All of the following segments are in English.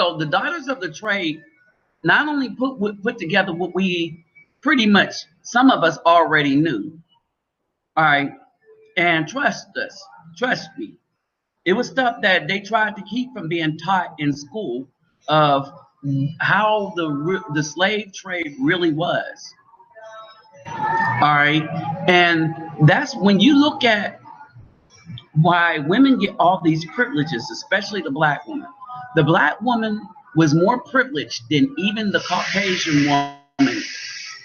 Well, the Daughters of the Trade not only put together what we pretty much, some of us already knew. All right. And trust us, trust me. It was stuff that they tried to keep from being taught in school of how the slave trade really was. All right. And that's when you look at why women get all these privileges, especially the black woman. The black woman was more privileged than even the Caucasian woman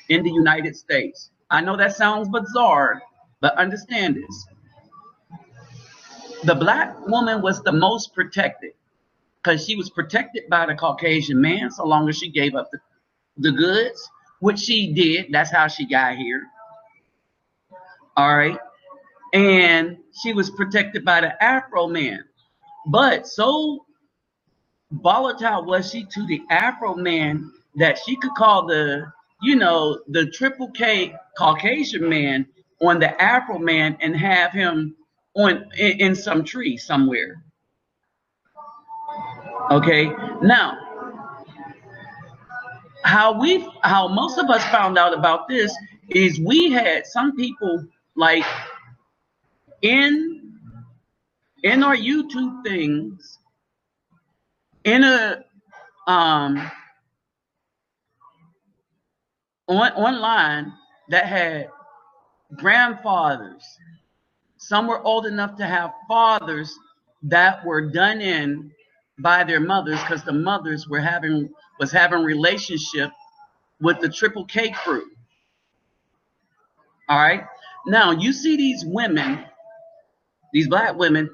in the United States. I know that sounds bizarre, but understand this. The black woman was the most protected because she was protected by the Caucasian man so long as she gave up the goods, which she did. That's how she got here. All right. And she was protected by the Afro man. But so volatile was she to the Afro man that she could call the triple K Caucasian man on the Afro man and have him in some tree somewhere. Okay. Now, how most of us found out about this is we had some people like in our YouTube things, in a online that had grandfathers. Some were old enough to have fathers that were done in by their mothers because the mothers was having relationship with the Triple K crew. All right. Now you see these women, these black women,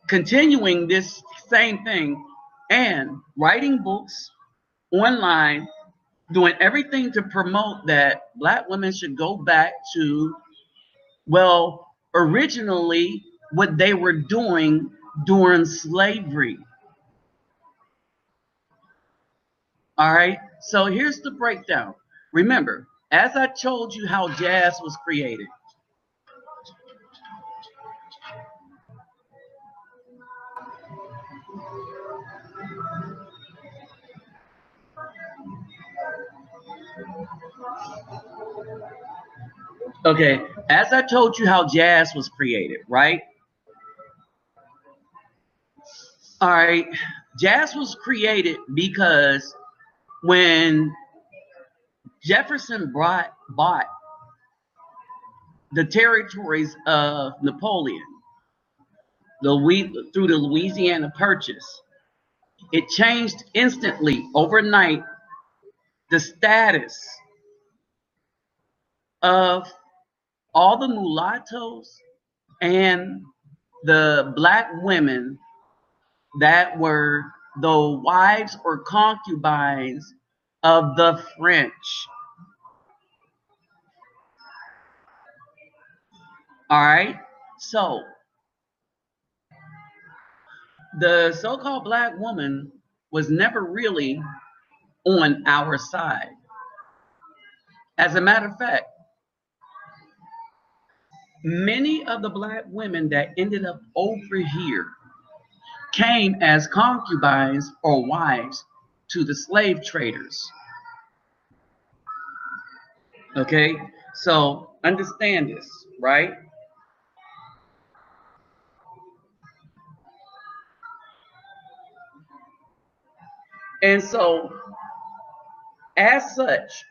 continuing this same thing and writing books online, doing everything to promote that black women should go back to, well, originally what they were doing during slavery. All right. So here's the breakdown. Remember, as I told you how jazz was created. Okay, as I told you how jazz was created, right? All right, jazz was created because when Jefferson bought the territories of Napoleon through the Louisiana Purchase, it changed instantly, overnight, the status of all the mulattoes and the black women that were the wives or concubines of the French. All right. So the so-called black woman was never really on our side. As a matter of fact, many of the black women that ended up over here came as concubines or wives to the slave traders. Okay, so understand this, right? And so, as such,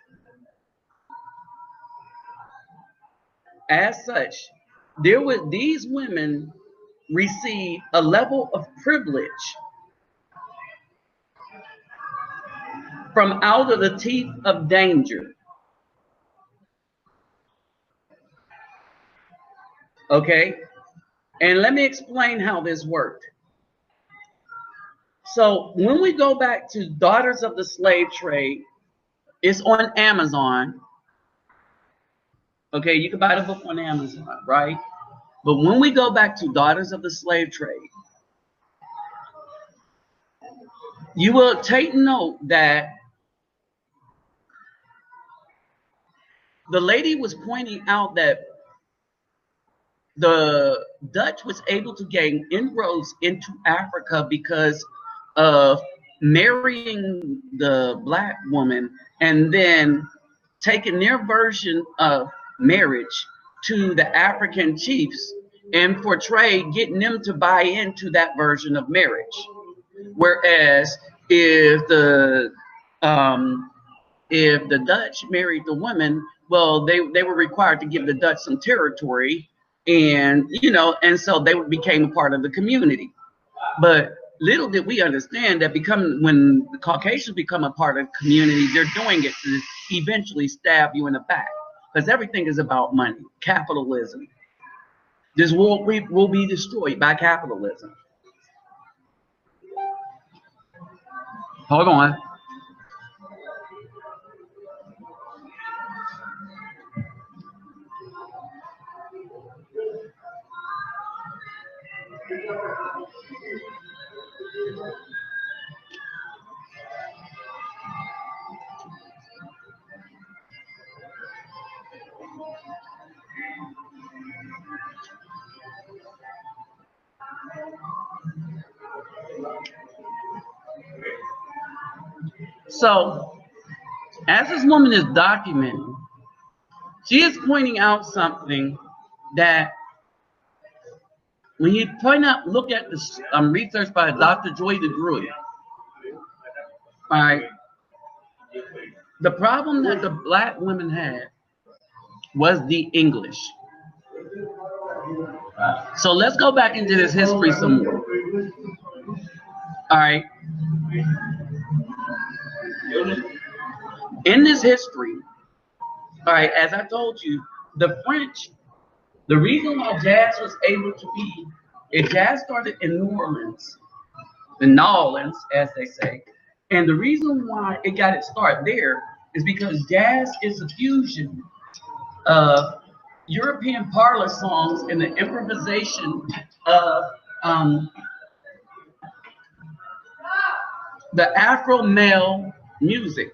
these women receive a level of privilege from out of the teeth of danger. Okay, and let me explain how this worked. So when we go back to Daughters of the Slave Trade, it's on Amazon. Okay, you can buy the book on Amazon, right? But when we go back to Daughters of the Slave Trade, you will take note that the lady was pointing out that the Dutch was able to gain inroads into Africa because of marrying the black woman and then taking their version of marriage to the African chiefs and portray getting them to buy into that version of marriage. Whereas um, if the Dutch married the woman, well, they were required to give the Dutch some territory, and and so they became a part of the community. But little did we understand that when the Caucasians become a part of the community, they're doing it to eventually stab you in the back, because everything is about money, capitalism. This world will be destroyed by capitalism. Hold on. So, as this woman is documenting, she is pointing out something that when you look at this research by Dr. Joy DeGruy, all right, the problem that the black women had was the English. So let's go back into this history some more. All right. In this history, all right, as I told you, the French, the reason why jazz was able to be, jazz started in New Orleans, as they say. And the reason why it got its start there is because jazz is a fusion of European parlor songs and the improvisation of the Afro male music.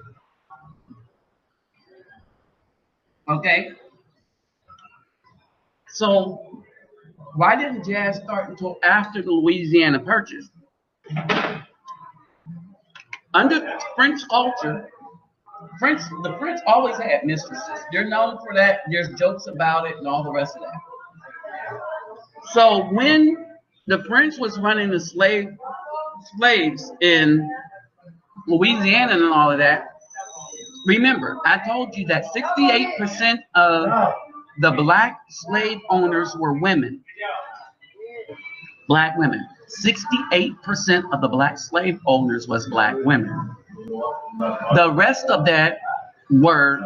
Okay? So why didn't jazz start until after the Louisiana Purchase? Under French culture, the French always had mistresses. They're known for that. There's jokes about it and all the rest of that. So when the French was running the slaves in Louisiana and all of that, remember, I told you that 68% of the black slave owners were women. Black women. 68% of the black slave owners was black women. The rest of that were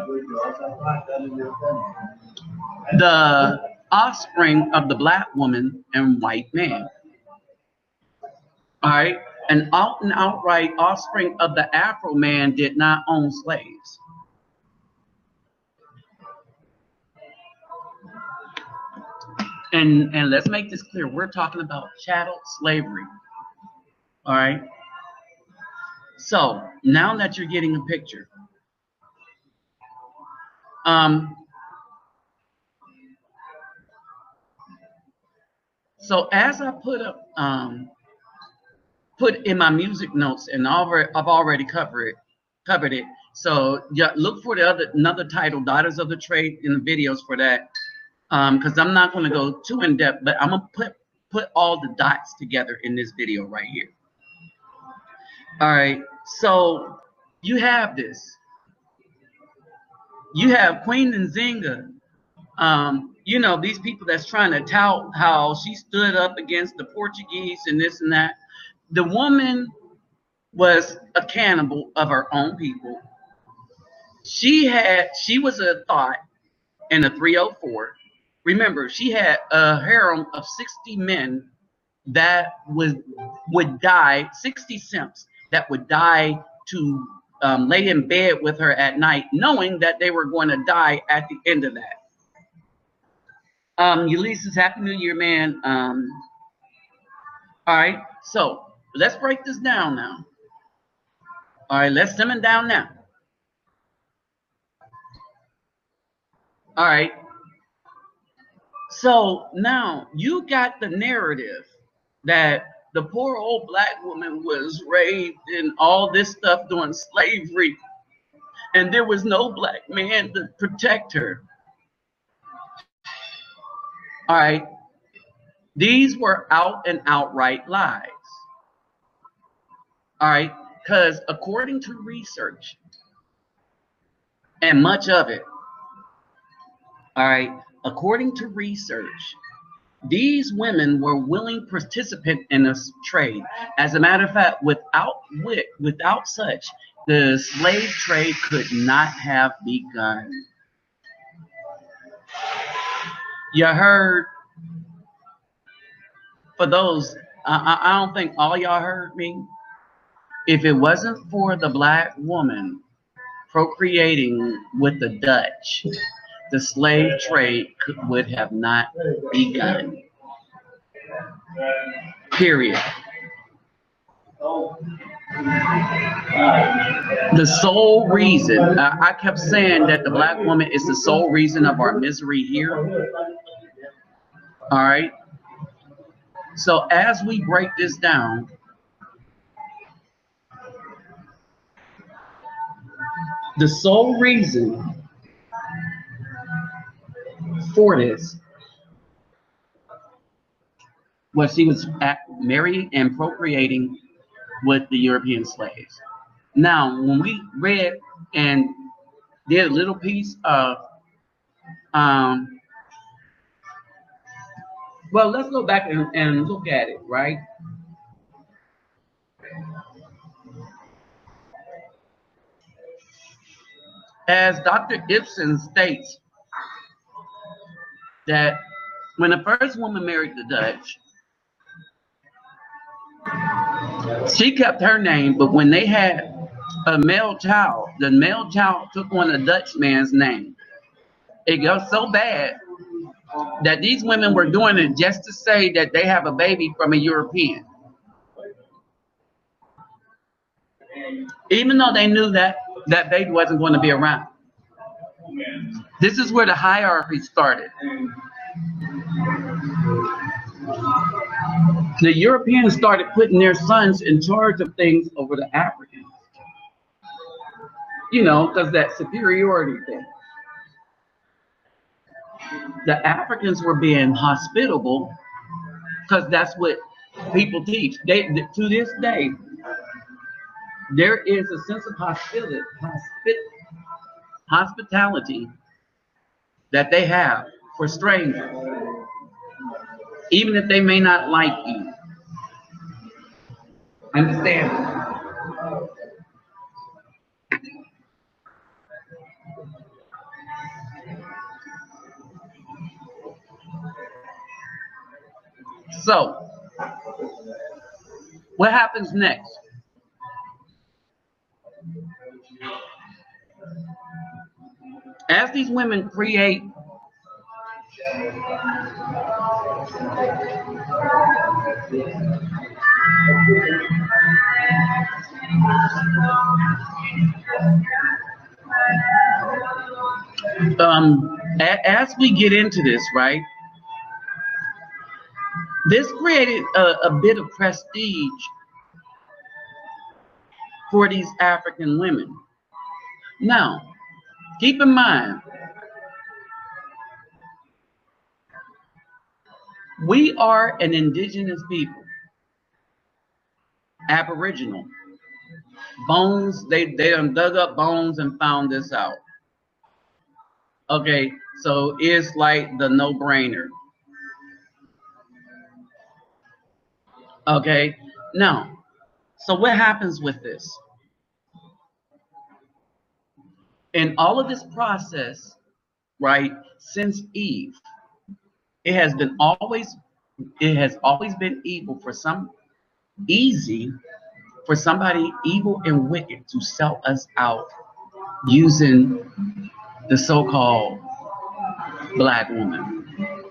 the offspring of the black woman and white man. All right? An out and outright offspring of the Afro man did not own slaves. And let's make this clear. We're talking about chattel slavery. All right? So now that you're getting a picture, so as I put in my music notes, and I've already covered it. So yeah, look for another title, Daughters of the Trade, in the videos for that, because I'm not going to go too in depth, but I'm gonna put all the dots together in this video right here. All right, so you have this. You have Queen Nzinga. These people that's trying to tout how she stood up against the Portuguese and this and that. The woman was a cannibal of her own people. She was a thought in a 304. Remember, she had a harem of 60 men that would die, 60 simps that would die to lay in bed with her at night, knowing that they were going to die at the end of that. Ulysses, Happy New Year, man. All right, so let's break this down now. All right, let's simmer down now. All right. So now you got the narrative that The poor old black woman was raped and all this stuff during slavery, and there was no black man to protect her. All right. These were out and outright lies. All right. Because according to research, and much of it, all right, according to research, these women were willing participants in this trade. As a matter of fact, without such, the slave trade could not have begun. You heard, for those, I don't think all y'all heard me. If it wasn't for the black woman procreating with the Dutch, the slave trade would have not begun. Period. The sole reason, I kept saying that the black woman is the sole reason of our misery here. All right. So as we break this down, the sole reason for this was she was married and procreating with the European slaves. Now, when we read and did a little piece of, well, let's go back and look at it, right? As Dr. Ipsen states, that when the first woman married the Dutch, she kept her name, but when they had a male child, the male child took on a Dutch man's name. It got so bad that these women were doing it just to say that they have a baby from a European. Even though they knew that that baby wasn't going to be around. This is where the hierarchy started. The Europeans started putting their sons in charge of things over the Africans. You know, because that superiority thing. The Africans were being hospitable because that's what people teach. To this day, there is a sense of hospitality that they have for strangers, even if they may not like you. Understand? So, what happens next? As these women create as we get into this, right? This created a bit of prestige for these African women. Now, keep in mind, we are an indigenous people, Aboriginal. Bones, they done dug up bones and found this out. Okay, so it's like the no-brainer. Okay, now, so what happens with this? In all of this process, right, since Eve, it has always been evil for somebody evil and wicked to sell us out using the so-called black woman.